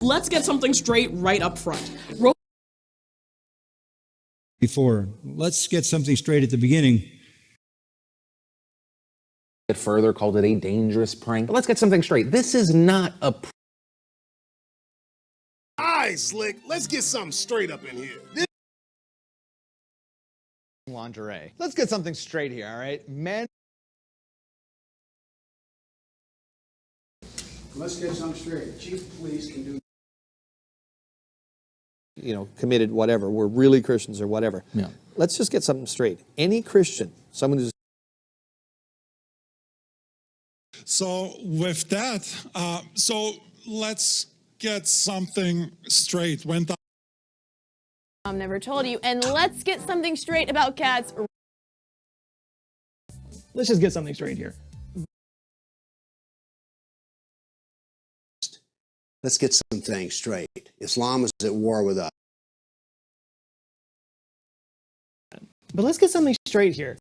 Let's get something straight right up front. Let's get something straight at the beginning. Further called it a dangerous prank. But let's get something straight. This is not a All right, Slick, let's get something straight up in here. Lingerie. Let's get something straight here, all right? Men. Let's get something straight. Chief of police can do. Committed whatever. We're really Christians or whatever. Yeah. Let's just get something straight. Any Christian, someone who's So with that, so let's get something straight. When Mom never told you, and let's get something straight about cats. Let's just get something straight here. Let's get some things straight. Islam is at war with us. But let's get something straight here.